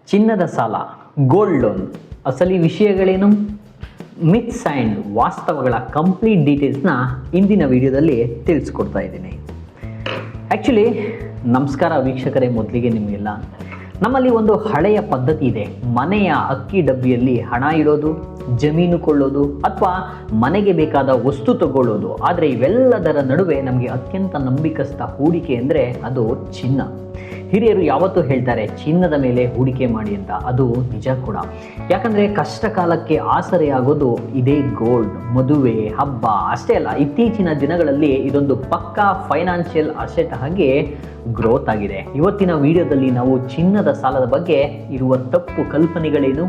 ಚಿನ್ನದ ಸಾಲ, gold loan, ಅಸಲಿ ವಿಷಯಗಳೇನು, ಮಿತ್ಸ್ ಆ್ಯಂಡ್ ವಾಸ್ತವಗಳ ಕಂಪ್ಲೀಟ್ ಡೀಟೇಲ್ಸ್ನ ಇಂದಿನ ವಿಡಿಯೋದಲ್ಲಿ ತಿಳಿಸ್ಕೊಡ್ತಾ ಇದ್ದೀನಿ. ಆ್ಯಕ್ಚುಲಿ ನಮಸ್ಕಾರ ವೀಕ್ಷಕರೇ. ಮೊದಲಿಗೆ ನಿಮಗೆಲ್ಲ ನಮ್ಮಲ್ಲಿ ಒಂದು ಹಳೆಯ ಪದ್ಧತಿ ಇದೆ. ಮನೆಯ ಅಕ್ಕಿ ಡಬ್ಬಿಯಲ್ಲಿ ಹಣ ಇಡೋದು, ಜಮೀನು ಕೊಳ್ಳೋದು ಅಥವಾ ಮನೆಗೆ ಬೇಕಾದ ವಸ್ತು ತಗೊಳ್ಳೋದು. ಆದರೆ ಇವೆಲ್ಲದರ ನಡುವೆ ನಮಗೆ ಅತ್ಯಂತ ನಂಬಿಕಸ್ಥ ಹೂಡಿಕೆ ಅಂದರೆ ಅದು ಚಿನ್ನ. ಹಿರಿಯರು ಯಾವತ್ತೂ ಹೇಳ್ತಾರೆ ಚಿನ್ನದ ಮೇಲೆ ಹೂಡಿಕೆ ಮಾಡಿ ಅಂತ. ಅದು ನಿಜ ಕೂಡ. ಯಾಕಂದರೆ ಕಷ್ಟ ಕಾಲಕ್ಕೆ ಆಸರೆಯಾಗೋದು ಇದೇ ಗೋಲ್ಡ್. ಮದುವೆ, ಹಬ್ಬ ಅಷ್ಟೇ ಅಲ್ಲ, ಇತ್ತೀಚಿನ ದಿನಗಳಲ್ಲಿ ಇದೊಂದು ಪಕ್ಕಾ ಫೈನಾನ್ಷಿಯಲ್ ಅಸೆಟ್ ಆಗಿ ಗ್ರೋತ್ ಆಗಿದೆ. ಇವತ್ತಿನ ವಿಡಿಯೋದಲ್ಲಿ ನಾವು ಚಿನ್ನದ ಸಾಲದ ಬಗ್ಗೆ ಇರುವ ತಪ್ಪು ಕಲ್ಪನೆಗಳೇನು,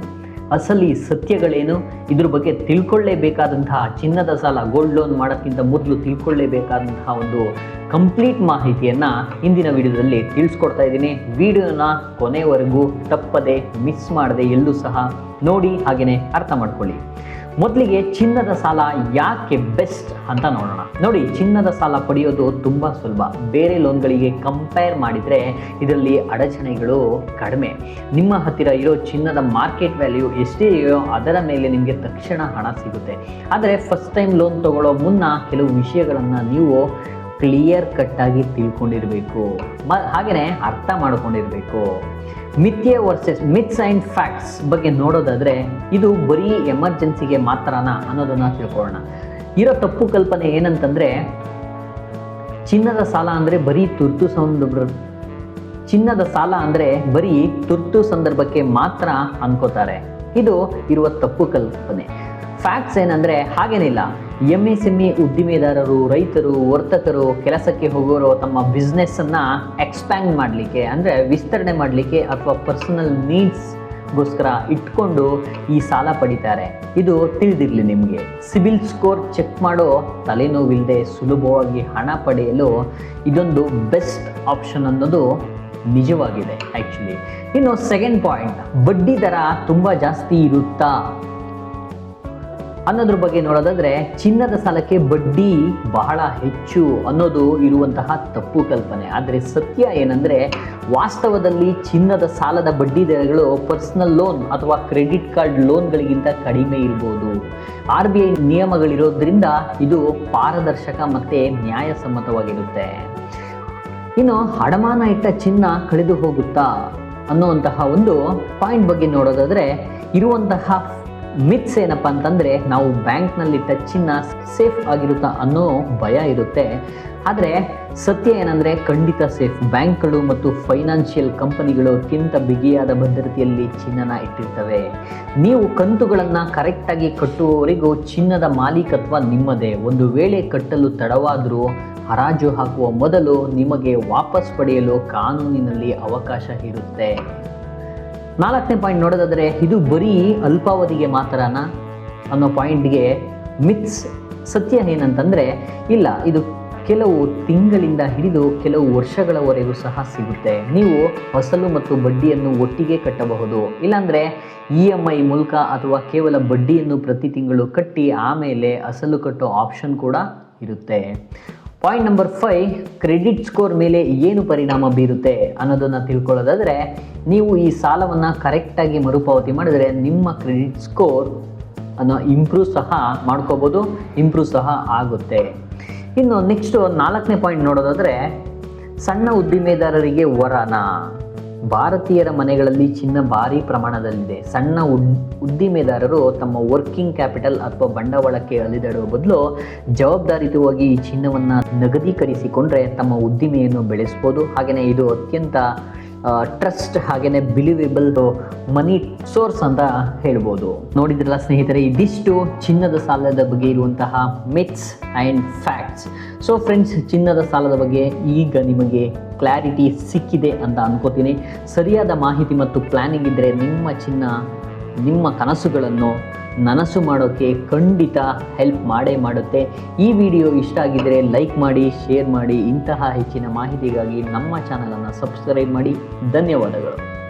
ಅಸಲಿ ಸತ್ಯಗಳೇನು, ಇದ್ರ ಬಗ್ಗೆ ತಿಳ್ಕೊಳ್ಳೇಬೇಕಾದಂತಹ, ಚಿನ್ನದ ಸಾಲ ಗೋಲ್ಡ್ ಲೋನ್ ಮಾಡೋಕ್ಕಿಂತ ಮೊದಲು ತಿಳ್ಕೊಳ್ಳೇಬೇಕಾದಂತಹ ಒಂದು ಕಂಪ್ಲೀಟ್ ಮಾಹಿತಿಯನ್ನು ಇಂದಿನ ವಿಡಿಯೋದಲ್ಲಿ ತಿಳಿಸ್ಕೊಡ್ತಾ ಇದ್ದೀನಿ. ವಿಡಿಯೋನ ಕೊನೆವರೆಗೂ ತಪ್ಪದೆ ಮಿಸ್ ಮಾಡದೆ ಎಲ್ಲೂ ಸಹ ನೋಡಿ, ಹಾಗೆಯೇ ಅರ್ಥ ಮಾಡ್ಕೊಳ್ಳಿ. ಮೊದಲಿಗೆ ಚಿನ್ನದ ಸಾಲ ಯಾಕೆ ಬೆಸ್ಟ್ ಅಂತ ನೋಡೋಣ. ನೋಡಿ, ಚಿನ್ನದ ಸಾಲ ಪಡೆಯೋದು ತುಂಬ ಸುಲಭ. ಬೇರೆ ಲೋನ್ಗಳಿಗೆ ಕಂಪೇರ್ ಮಾಡಿದರೆ ಇದರಲ್ಲಿ ಅಡಚಣೆಗಳು ಕಡಿಮೆ. ನಿಮ್ಮ ಹತ್ತಿರ ಇರೋ ಚಿನ್ನದ ಮಾರ್ಕೆಟ್ ವ್ಯಾಲ್ಯೂ ಎಷ್ಟೇ ಇದೆಯೋ ಅದರ ಮೇಲೆ ನಿಮಗೆ ತಕ್ಷಣ ಹಣ ಸಿಗುತ್ತೆ. ಆದರೆ ಫಸ್ಟ್ ಟೈಮ್ ಲೋನ್ ತಗೊಳ್ಳೋ ಮುನ್ನ ಕೆಲವು ವಿಷಯಗಳನ್ನು ನೀವು ಕ್ಲಿಯರ್ ಕಟ್ಟಾಗಿ ತಿಳ್ಕೊಂಡಿರಬೇಕು, ಹಾಗೆಯೇ ಅರ್ಥ ಮಾಡ್ಕೊಂಡಿರಬೇಕು. ಮಿಥ್ಯೆ ವರ್ಸಸ್ ಮಿತ್ಸ್ ಆ್ಯಂಡ್ ಫ್ಯಾಕ್ಟ್ಸ್ ಬಗ್ಗೆ ನೋಡೋದಾದರೆ ಇದು ಬರೀ ಎಮರ್ಜೆನ್ಸಿಗೆ ಮಾತ್ರನಾ ಅನ್ನೋದನ್ನು ತಿಳ್ಕೊಳ್ಳೋಣ. ಇರೋ ತಪ್ಪು ಕಲ್ಪನೆ ಏನಂತಂದರೆ ಚಿನ್ನದ ಸಾಲ ಅಂದರೆ ಬರೀ ತುರ್ತು ಸಂದರ್ಭಕ್ಕೆ ಮಾತ್ರ ಅನ್ಕೋತಾರೆ. ಇದು ಇರುವ ತಪ್ಪು ಕಲ್ಪನೆ. ಫ್ಯಾಕ್ಟ್ಸ್ ಏನಂದರೆ ಹಾಗೇನಿಲ್ಲ. MSME ಉದ್ದಿಮೆದಾರರು, ರೈತರು, ವರ್ತಕರು, ಕೆಲಸಕ್ಕೆ ಹೋಗೋರು ತಮ್ಮ ಬಿಸ್ನೆಸ್ಸನ್ನು ಎಕ್ಸ್ಪ್ಯಾಂಡ್ ಮಾಡಲಿಕ್ಕೆ ಅಂದರೆ ವಿಸ್ತರಣೆ ಮಾಡಲಿಕ್ಕೆ ಅಥವಾ ಪರ್ಸನಲ್ ನೀಡ್ಸ್ಗೋಸ್ಕರ ಇಟ್ಕೊಂಡು ಈ ಸಾಲ ಪಡಿತಾರೆ. ಇದು ತಿಳಿದಿರಲಿ ನಿಮಗೆ. ಸಿಬಿಲ್ ಸ್ಕೋರ್ ಚೆಕ್ ಮಾಡೋ ತಲೆನೋವಿಲ್ಲದೆ ಸುಲಭವಾಗಿ ಹಣ ಪಡೆಯಲು ಇದೊಂದು ಬೆಸ್ಟ್ ಆಪ್ಷನ್ ಅನ್ನೋದು ನಿಜವಾಗಿದೆ ಆ್ಯಕ್ಚುಲಿ. ಇನ್ನು ಸೆಕೆಂಡ್ ಪಾಯಿಂಟ್, ಬಡ್ಡಿ ದರ ತುಂಬ ಜಾಸ್ತಿ ಇರುತ್ತಾ ಅನ್ನೋದ್ರ ಬಗ್ಗೆ ನೋಡೋದಾದ್ರೆ ಚಿನ್ನದ ಸಾಲಕ್ಕೆ ಬಡ್ಡಿ ಬಹಳ ಹೆಚ್ಚು ಅನ್ನೋದು ಇರುವಂತಹ ತಪ್ಪು ಕಲ್ಪನೆ. ಆದರೆ ಸತ್ಯ ಏನಂದರೆ ವಾಸ್ತವದಲ್ಲಿ ಚಿನ್ನದ ಸಾಲದ ಬಡ್ಡಿ ದರಗಳು ಪರ್ಸನಲ್ ಲೋನ್ ಅಥವಾ ಕ್ರೆಡಿಟ್ ಕಾರ್ಡ್ ಲೋನ್ಗಳಿಗಿಂತ ಕಡಿಮೆ ಇರ್ಬೋದು. RBI ನಿಯಮಗಳಿರೋದ್ರಿಂದ ಇದು ಪಾರದರ್ಶಕ ಮತ್ತು ನ್ಯಾಯಸಮ್ಮತವಾಗಿರುತ್ತೆ. ಇನ್ನು ಅಡಮಾನ ಇಟ್ಟ ಚಿನ್ನ ಕಳೆದು ಹೋಗುತ್ತಾ ಅನ್ನುವಂತಹ ಒಂದು ಪಾಯಿಂಟ್ ಬಗ್ಗೆ ನೋಡೋದಾದರೆ ಇರುವಂತಹ ಮಿತ್ಸ್ ಏನಪ್ಪ ಅಂತಂದರೆ ನಾವು ಬ್ಯಾಂಕ್ನಲ್ಲಿಟ್ಟ ಚಿನ್ನ ಸೇಫ್ ಆಗಿರುತ್ತಾ ಅನ್ನೋ ಭಯ ಇರುತ್ತೆ. ಆದರೆ ಸತ್ಯ ಏನಂದರೆ ಖಂಡಿತ ಸೇಫ್. ಬ್ಯಾಂಕ್ಗಳು ಮತ್ತು ಫೈನಾನ್ಷಿಯಲ್ ಕಂಪನಿಗಳು ಅತ್ಯಂತ ಬಿಗಿಯಾದ ಭದ್ರತೆಯಲ್ಲಿ ಚಿನ್ನನ ಇಟ್ಟಿರ್ತವೆ. ನೀವು ಕಂತುಗಳನ್ನು ಕರೆಕ್ಟಾಗಿ ಕಟ್ಟುವವರೆಗೂ ಚಿನ್ನದ ಮಾಲೀಕತ್ವ ನಿಮ್ಮದೇ. ಒಂದು ವೇಳೆ ಕಟ್ಟಲು ತಡವಾದರೂ ಹರಾಜು ಹಾಕುವ ಮೊದಲು ನಿಮಗೆ ವಾಪಸ್ ಪಡೆಯಲು ಕಾನೂನಿನಲ್ಲಿ ಅವಕಾಶ ಇರುತ್ತೆ. ನಾಲ್ಕನೇ ಪಾಯಿಂಟ್ ನೋಡೋದಾದರೆ ಇದು ಬರೀ ಅಲ್ಪಾವಧಿಗೆ ಮಾತ್ರನಾ ಅನ್ನೋ ಪಾಯಿಂಟ್ಗೆ ಮಿತ್ಸ್. ಸತ್ಯ ಏನಂತಂದರೆ ಇಲ್ಲ, ಇದು ಕೆಲವು ತಿಂಗಳಿಂದ ಹಿಡಿದು ಕೆಲವು ವರ್ಷಗಳವರೆಗೂ ಸಹ ಸಿಗುತ್ತೆ. ನೀವು ಅಸಲು ಮತ್ತು ಬಡ್ಡಿಯನ್ನು ಒಟ್ಟಿಗೆ ಕಟ್ಟಬಹುದು. ಇಲ್ಲಾಂದರೆ EMI ಮೂಲಕ ಅಥವಾ ಕೇವಲ ಬಡ್ಡಿಯನ್ನು ಪ್ರತಿ ತಿಂಗಳು ಕಟ್ಟಿ ಆಮೇಲೆ ಅಸಲು ಕಟ್ಟೋ ಆಪ್ಷನ್ ಕೂಡ ಇರುತ್ತೆ. ಪಾಯಿಂಟ್ ನಂಬರ್ 5, ಕ್ರೆಡಿಟ್ ಸ್ಕೋರ್ ಮೇಲೆ ಏನು ಪರಿಣಾಮ ಬೀರುತ್ತೆ ಅನ್ನೋದನ್ನು ತಿಳ್ಕೊಳ್ಳೋದಾದರೆ ನೀವು ಈ ಸಾಲವನ್ನು ಕರೆಕ್ಟಾಗಿ ಮರುಪಾವತಿ ಮಾಡಿದರೆ ನಿಮ್ಮ ಕ್ರೆಡಿಟ್ ಸ್ಕೋರ್ ಅನ್ನು ಇಂಪ್ರೂವ್ ಸಹ ಮಾಡ್ಕೋಬೋದು, ಇಂಪ್ರೂವ್ ಸಹ ಆಗುತ್ತೆ. ಇನ್ನು ನೆಕ್ಸ್ಟು 4ನೇ ಪಾಯಿಂಟ್ ನೋಡೋದಾದರೆ ಸಣ್ಣ ಉದ್ದಿಮೆದಾರರಿಗೆ ವರನಾ. ಭಾರತೀಯರ ಮನೆಗಳಲ್ಲಿ ಚಿನ್ನ ಭಾರಿ ಪ್ರಮಾಣದಲ್ಲಿದೆ. ಸಣ್ಣ ಉದ್ದಿಮೆದಾರರು ತಮ್ಮ ವರ್ಕಿಂಗ್ ಕ್ಯಾಪಿಟಲ್ ಅಥವಾ ಬಂಡವಾಳಕ್ಕೆ ಅಲೆದಾಡುವ ಬದಲು ಜವಾಬ್ದಾರಿಯುತವಾಗಿ ಈ ಚಿನ್ನವನ್ನು ನಗದೀಕರಿಸಿಕೊಂಡ್ರೆ ತಮ್ಮ ಉದ್ದಿಮೆಯನ್ನು ಬೆಳೆಸ್ಬೋದು. ಹಾಗೆಯೇ ಇದು ಅತ್ಯಂತ ಟ್ರಸ್ಟ್ ಹಾಗೆಯೇ ಬಿಲಿವೇಬಲ್ ಮನಿ ಸೋರ್ಸ್ ಅಂತ ಹೇಳ್ಬೋದು. ನೋಡಿದ್ರಲ್ಲ ಸ್ನೇಹಿತರೆ, ಇದಿಷ್ಟು ಚಿನ್ನದ ಸಾಲದ ಬಗ್ಗೆ ಇರುವಂತಹ myths and facts. So friends, ಚಿನ್ನದ ಸಾಲದ ಬಗ್ಗೆ ಈಗ ನಿಮಗೆ ಕ್ಲಾರಿಟಿ ಸಿಕ್ಕಿದೆ ಅಂತ ಅನ್ಕೋತೀನಿ. ಸರಿಯಾದ ಮಾಹಿತಿ ಮತ್ತು ಪ್ಲ್ಯಾನಿಂಗ್ ಇದ್ದರೆ ನಿಮ್ಮ ಚಿನ್ನ, ನಿಮ್ಮ ಕನಸುಗಳನ್ನು ನನಸು ಮಾಡೋಕ್ಕೆ ಖಂಡಿತ ಹೆಲ್ಪ್ ಮಾಡುತ್ತೆ. ಈ ವಿಡಿಯೋ ಇಷ್ಟ ಆಗಿದ್ದರೆ ಲೈಕ್ ಮಾಡಿ, ಶೇರ್ ಮಾಡಿ. ಇಂತಹ ಹೆಚ್ಚಿನ ಮಾಹಿತಿಗಾಗಿ ನಮ್ಮ ಚಾನಲನ್ನು ಸಬ್ಸ್ಕ್ರೈಬ್ ಮಾಡಿ. ಧನ್ಯವಾದಗಳು.